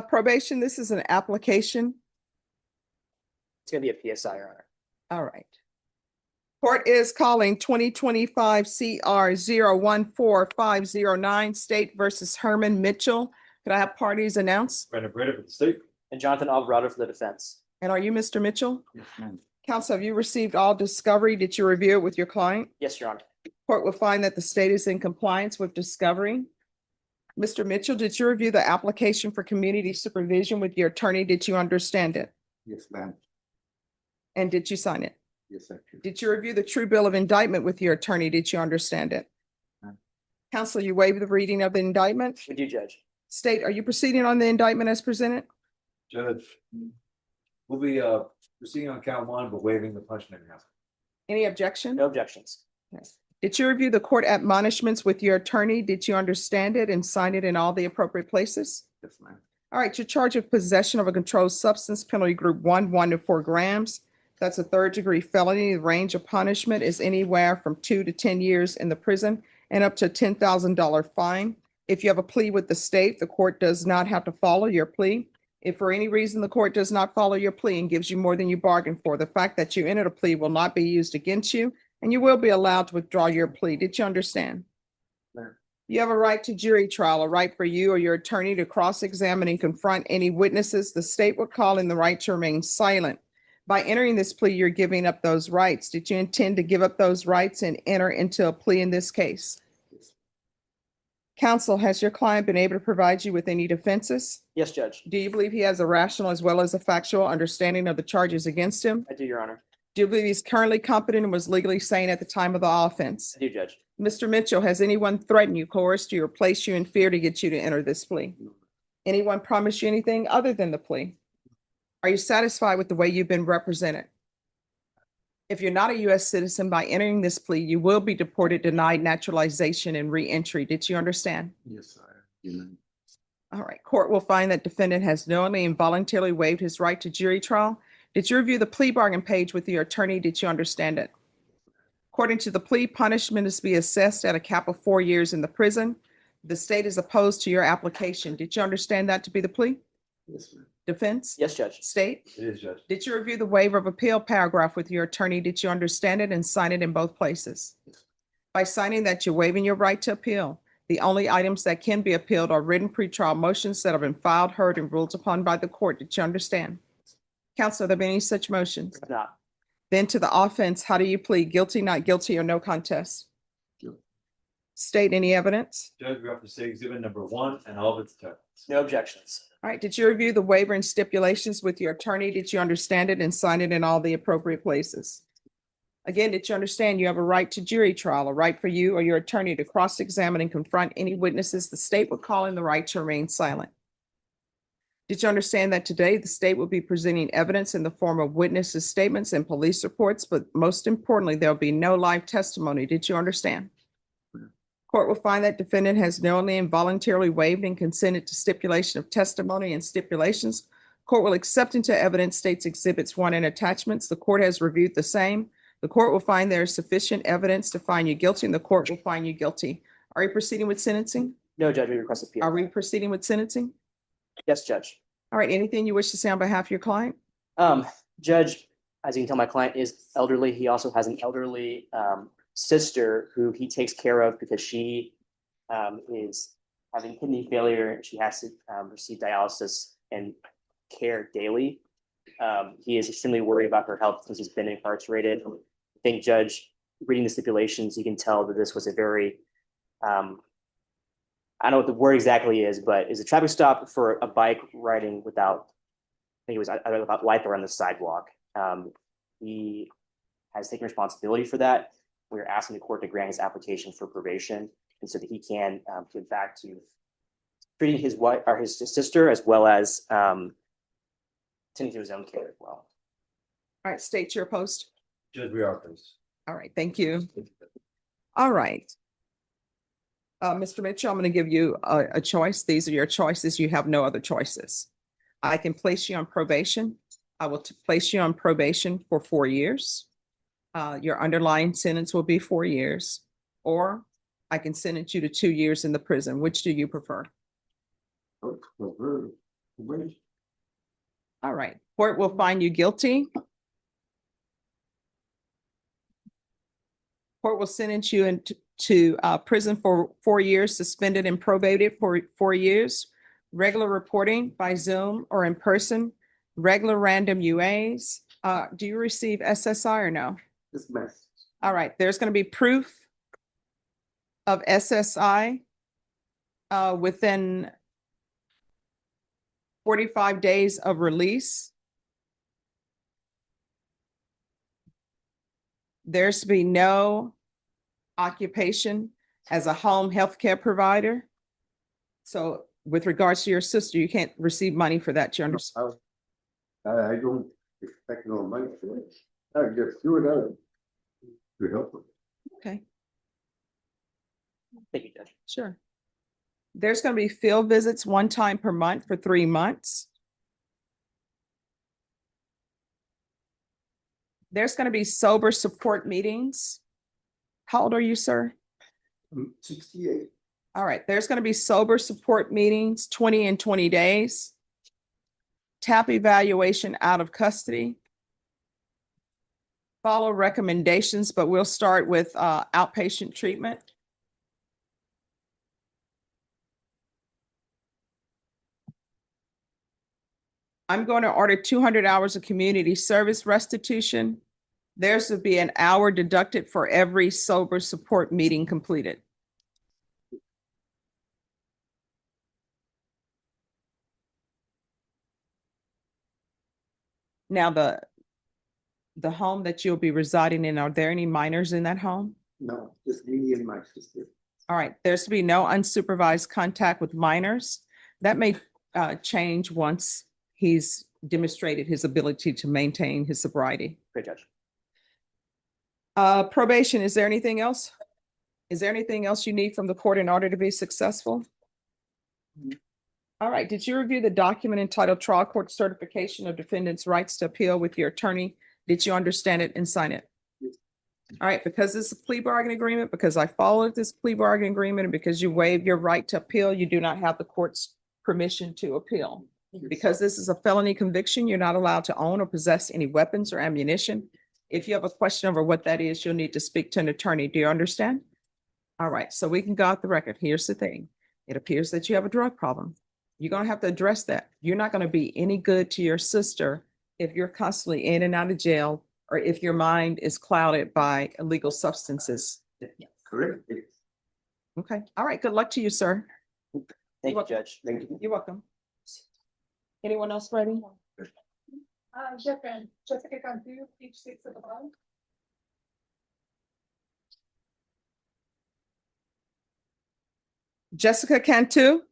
Probation, this is an application. It's gonna be a PSI, Your Honor. All right. Court is calling 2025 CR 014509 State versus Herman Mitchell. Could I have parties announced? Brandon Brady for the state. And Jonathan Alvarado for the defense. And are you Mr. Mitchell? Yes, ma'am. Counsel, have you received all discovery? Did you review it with your client? Yes, Your Honor. Court will find that the state is in compliance with discovery. Mr. Mitchell, did you review the application for community supervision with your attorney? Did you understand it? Yes, ma'am. And did you sign it? Yes, thank you. Did you review the true bill of indictment with your attorney? Did you understand it? Ma'am. Counsel, you waive the reading of the indictment? We do, Judge. State, are you proceeding on the indictment as presented? Judge, we'll be proceeding on count one, but waiving the punishment now. Any objection? No objections. Yes. Did you review the court admonishments with your attorney? Did you understand it and sign it in all the appropriate places? Yes, ma'am. All right, your charge of possession of a controlled substance, penalty group 1 to 4 grams. That's a third-degree felony. The range of punishment is anywhere from 2 to 10 years in the prison and up to a $10,000 fine. If you have a plea with the state, the court does not have to follow your plea. If for any reason the court does not follow your plea and gives you more than you bargained for, the fact that you entered a plea will not be used against you, and you will be allowed to withdraw your plea. Did you understand? Ma'am. You have a right to jury trial, a right for you or your attorney to cross-examine and confront any witnesses. The state would call in the right to remain silent. By entering this plea, you're giving up those rights. Did you intend to give up those rights and enter into a plea in this case? Yes. Counsel, has your client been able to provide you with any defenses? Yes, Judge. Do you believe he has a rational as well as a factual understanding of the charges against him? I do, Your Honor. Do you believe he's currently competent and was legally sane at the time of the offense? I do, Judge. Mr. Mitchell, has anyone threatened you, coerced you, or placed you in fear to get you to enter this plea? Anyone promised you anything other than the plea? Are you satisfied with the way you've been represented? If you're not a U.S. citizen, by entering this plea, you will be deported, denied naturalization, and re-entry. Did you understand? Yes, sir. Amen. All right. Court will find that defendant has knowingly and voluntarily waived his right to jury trial. Did you review the plea bargain page with your attorney? Did you understand it? According to the plea, punishment is to be assessed at a cap of 4 years in the prison. The state is opposed to your application. Did you understand that to be the plea? Yes, ma'am. Defense? Yes, Judge. State? It is, Judge. Did you review the waiver of appeal paragraph with your attorney? Did you understand it and sign it in both places? Yes. By signing that, you're waiving your right to appeal. The only items that can be appealed are written pretrial motions that have been filed, heard, and ruled upon by the court. Did you understand? Counsel, have there been any such motions? Not. Then to the offense, how do you plead? Guilty, not guilty, or no contest? Guilty. State any evidence? Judge, we offer state exhibit number 1 and all of its attachments. No objections. All right, did you review the waiver and stipulations with your attorney? Did you understand it and sign it in all the appropriate places? Again, did you understand you have a right to jury trial, a right for you or your attorney to cross-examine and confront any witnesses the state would call in the right to remain silent? Did you understand that today the state will be presenting evidence in the form of witnesses' statements and police reports, but most importantly, there'll be no live testimony? Did you understand? Court will find that defendant has knowingly and voluntarily waived and consented to stipulation of testimony and stipulations. Court will accept into evidence states exhibits 1 and attachments. The court has reviewed the same. The court will find there is sufficient evidence to find you guilty, and the court will find you guilty. Are you proceeding with sentencing? No, Judge. We request appeal. Are we proceeding with sentencing? Yes, Judge. All right, anything you wish to say on behalf of your client? Judge, as you can tell, my client is elderly. He also has an elderly sister who he takes care of because she is having kidney failure. She has to receive dialysis and care daily. He is extremely worried about her health since he's been incarcerated. I think, Judge, reading the stipulations, you can tell that this was a very, I don't know what the word exactly is, but is a traffic stop for a bike riding without, I think it was without light on the sidewalk. He has taken responsibility for that. We're asking the court to grant his application for probation, and so that he can get back to treating his wife or his sister, as well as tending to his own care as well. All right, state your post. Judge, we are opposed. All right, thank you. All right. Mr. Mitchell, I'm going to give you a choice. These are your choices. You have no other choices. I can place you on probation. I will place you on probation for 4 years. Your underlying sentence will be 4 years, or I can sentence you to 2 years in the prison. Which do you prefer? All right, court will find you guilty. Court will sentence you into prison for 4 years, suspended and probated for 4 years. Regular reporting by Zoom or in person, regular random UAs. Do you receive SSI or no? This mess. All right, there's going to be proof of SSI within 45 days of release. There's to be no occupation as a home healthcare provider. So with regards to your sister, you can't receive money for that, you understand? I don't expect no money for it. I just do it out to help them. Okay, Thank you, Judge. sure. There's going to be field visits 1 time per month for 3 months. There's going to be sober support meetings. How old are you, sir? I'm 68. All right, there's going to be sober support meetings, 20 and 20 days. TAP evaluation out of custody. Follow recommendations, but we'll start with outpatient treatment. I'm going to order 200 hours of community service restitution. There's to be an hour deducted for every sober support meeting completed. Now, the home that you'll be residing in, are there any minors in that home? No, just me and my sister. All right, there's to be no unsupervised contact with minors. That may change once he's demonstrated his ability to maintain his sobriety. Great, Judge. Probation, is there anything else? Is there anything else you need from the court in order to be successful? All right, did you review the document entitled Trial Court Certification of Defendant's Rights to Appeal with your attorney? Did you understand it and sign it? Yes. All right, because this is a plea bargaining agreement, because I followed this plea bargaining agreement, and because you waived your right to appeal, you do not have the court's permission to appeal. Because this is a felony conviction, you're not allowed to own or possess any weapons or ammunition. If you have a question over what that is, you'll need to speak to an attorney. Do you understand? All right, so we can go off the record. Here's the thing. It appears that you have a drug problem. You're going to have to address that. You're not going to be any good to your sister if you're constantly in and out of jail, or if your mind is clouded by illegal substances. Correct. Okay, all right, good luck to you, sir. Thank you, Judge. Thank you. You're welcome. Anyone else ready? Jessica Cantu, page 6 at the bottom. Jessica Cantu?